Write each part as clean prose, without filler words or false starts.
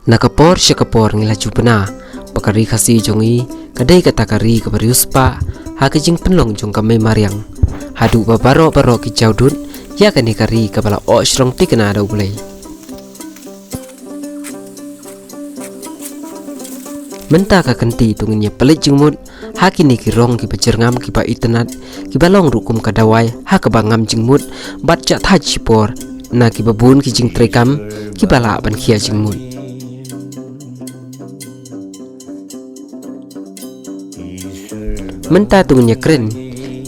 Nakapor syakapor ngila jupena pakari khasi jongi kadai kata kari kabarius pa hakijing penlong jong kame mariang hadu babaro baro ki jaudut ya kani kari kabala o shrong tikna ada ulai menta ka kanti tunginya pelit jengmut hakini ki rong ki bejerngam ki ba internet ki balong rukum kadawai hakabangam jengmut batja thajipor na ki babun ki jing trekam ki bala ban khia jengmut menta tungunya keren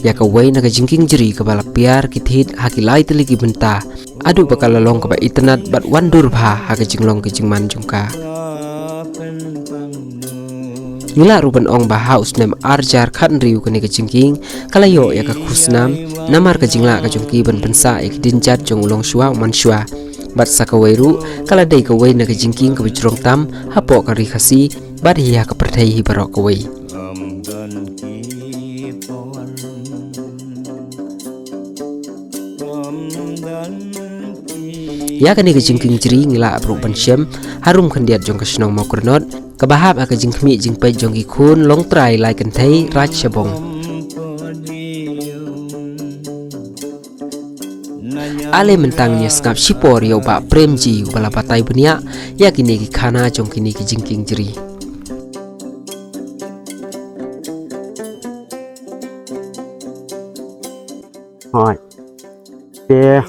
ya kawai naga jingking jeri kepala piar kithit hakilai teligi benta adu bakal lalong keba internet bat wandur bha haka jinglong ke jingman jungka ngila ruban ong bah usnem arjar khan riu kene ke jingking kalayo ya ka khusnam namar ke jingla ka jungki ban pensa ek dinjat jong ulong shwa man shwa bat sakawairu kala dei kawai naga jingking ke bujrong tam hapo kari khasi bat hiya ka perthai hi barok kawai ya kani ke jingking jeri ngila abru bansyam harum khandiat jong kasnong mau kurnot kabahap aka jingkmi jingpai jong ikun long trai lai kanthai raj shabong ale mentangnya skap sipor yo ba premji bala patai bunia ya kini ki khana jong kini ke jingking jeri Rồi, để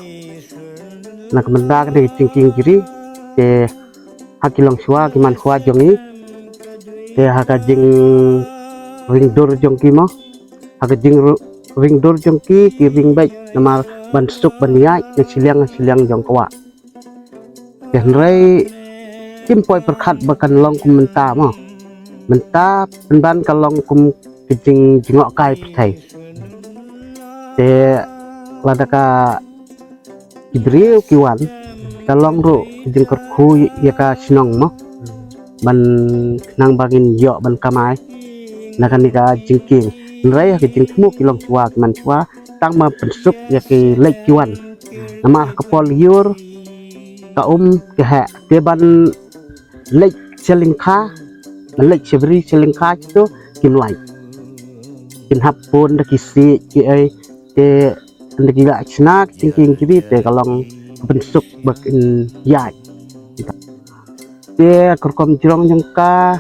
nak mendak dari cingking kiri, để hakilong suwa kiman kuat jongi, để hakajing ring dor jongki mo, hakajing ring dor jongki ki ring baik nama bansuk baniai ngasiliang jongkawa. Dan rai kimpoi perkat bakan long kum menta mo, menta penban kalong kum kijing jingok kai pertai. Để ladaka ibrio kiwan kalong ro jing kerku ya ka sinong mo ban nang bangin yo ban kamai nakan nika jingking nrai ka jing thmu kilong chwa man chwa tang ma pensuk ya ki lek kiwan nama ka pol yur ka ke ha te ban lek selingkha lek chebri selingkha itu kimlai kin hapun ki si ki ai te ndagi ga snack thinking kiri te kalong bensuk bakin yai te kerkom jirong jengka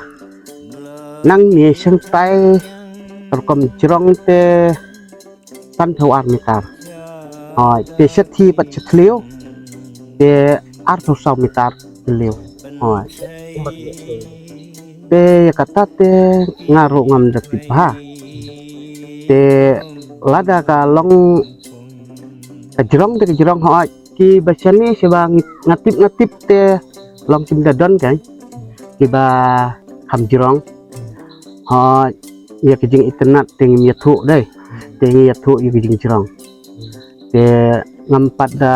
nang ni seng tai kerkom jirong te tan thawar mitar hoi te sethi pat chetliu te ar thosau mitar liu hoi te kata te ngaru ngam dakti bha te lada kalong kejrong te kejrong hoi ki bacani seba ngatip te long kim dadon kan ki ba kham jirong hoi ya kijing internet te ngim yathu dai te ngim yathu yu kijing jirong te ngampat da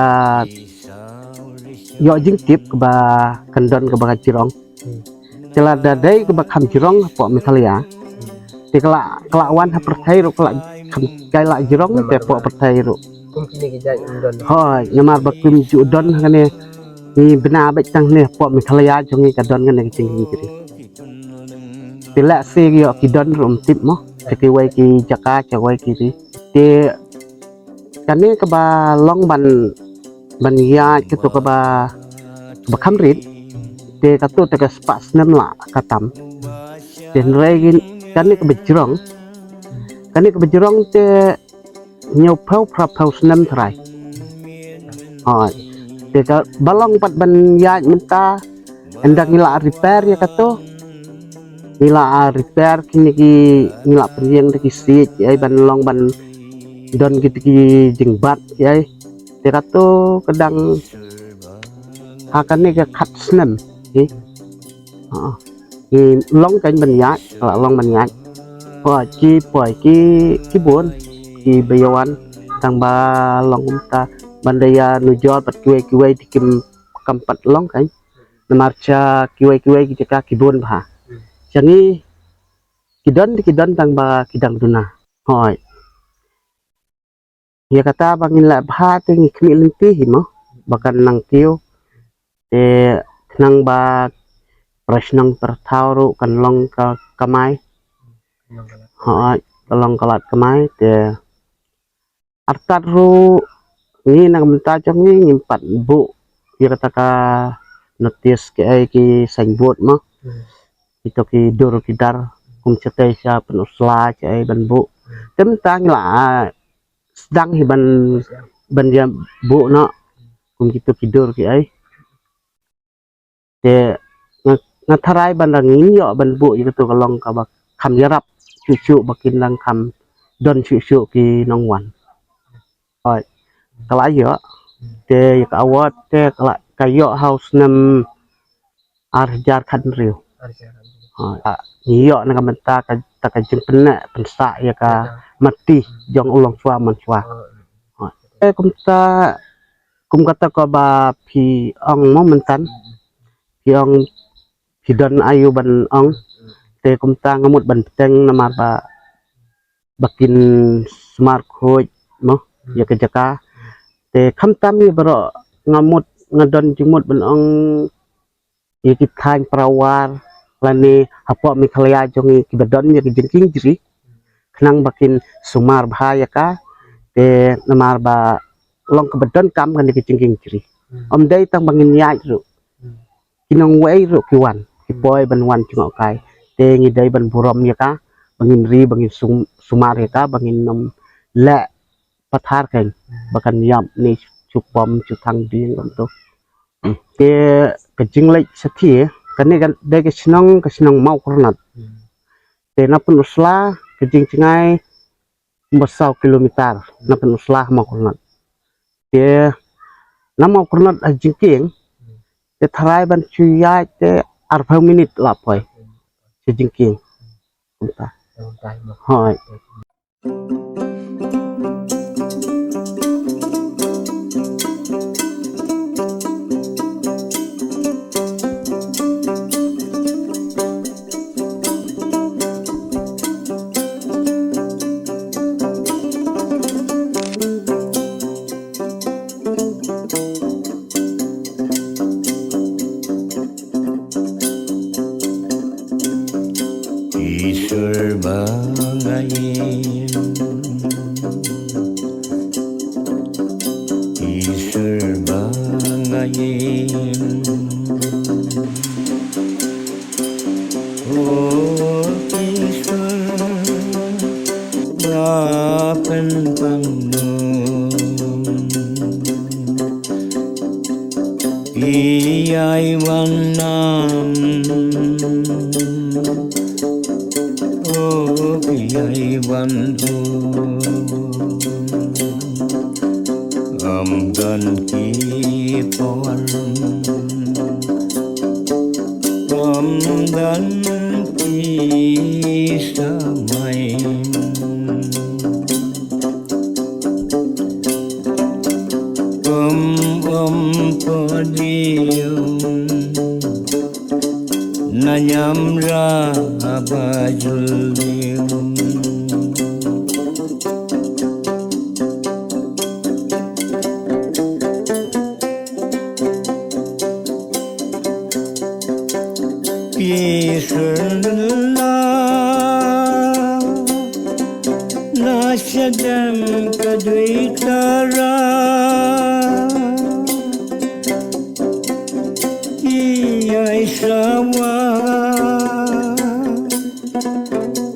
yo jing tip ke ba kendon ke ba jirong cela dadai ke ba kham jirong po misalia te kala wan ha perthai ro kala kham kai la jirong te po perthai ro hoi nyamar bakum judon kane ni bena baik tang ne po misalaya jongi kadon kane kicing kiri tila se yo kidon rum tip mo ke wai ki jaka chawai kiri te kane ka ba long ban ya ke to ka ba khamrit te ka to te ka spas nem la katam ten regin kane ka bejrong te nhiều phao snem thrai hoi te ka balong pat ban ya menta endak ngila repair ya kato ngila repair kini ki ngila penjeng ki sit ai ban long ban don ki jingbat ai te kato kadang hakane ka khat snem long kan ban ya long ban ya hoi ki buồn ki bayawan tang ba long umta bandaya nujol pat kiwai dikim kampat long kan namarcha kiwai ki ka kibun bha chani kidon tang ba kidang duna hoi ya kata bangin la bha te ngikmi lenti himo bakan nang tiu te nang ba Presnang tertauru kan long ke kamai long kalat kamai te artat ru ni nang menta jong ni ngimpat bu kira taka notice ke ai ki signboard mo itu ki dur ki dar kum cetai sia penusla ke ai ban bu tem tang la sedang hi ban dia bu no kum gitu tidur ki ai te ngatharai bandang ini yo ban bu gitu kalong ka bak kham yarap cucu bakin lang kham don cucu ki nong wan oi kala yo te ka awat te kala kayo house nam arjar khan riu iyo na kamenta ka taka jeng pena pensa ya ka mati jong ulong chua man chua kum kata ko ba pi ong mo mentan pi ong hidon ayu ban ong te kum ta ngamut ban teng nama ba bakin smart khoj mo ya ke jaka te kham tami bro ngamut ngadon jumut ban ong ya ki thain prawar lani hapo mi khalaya jong ki badon ya ki jengking jiri khnang bakin sumar bahaya ka te namar ba long ke badon kam kan ki jengking jiri om dai tang bangin ya ru kinong wei ru ki wan ki boy ban wan chung kai te ngi dai ban burom ya ka bangin ri bangin sumar ya ka bangin nom le pathar kan bakan yam ni chupom chutang ding to te ke jinglai sathi kan kan dai ke sinong mau kornat te na pun usla ke jing cingai besau kilometer na pun usla mau kornat te na mau kornat a jingking te tharai ban chuya te 40 minit la poi ke jingking ta hoi Ishwar bangayin Ishwar bangayin oh Ishwar bapen pangnum iyai wanam Iyai bantu amdan kipon amdan kisamay padiyong nanyamra abajuliyong Kisarla nasyadam kadwitara iyai sawa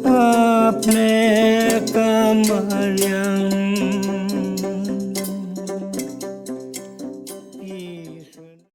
apne kamaryang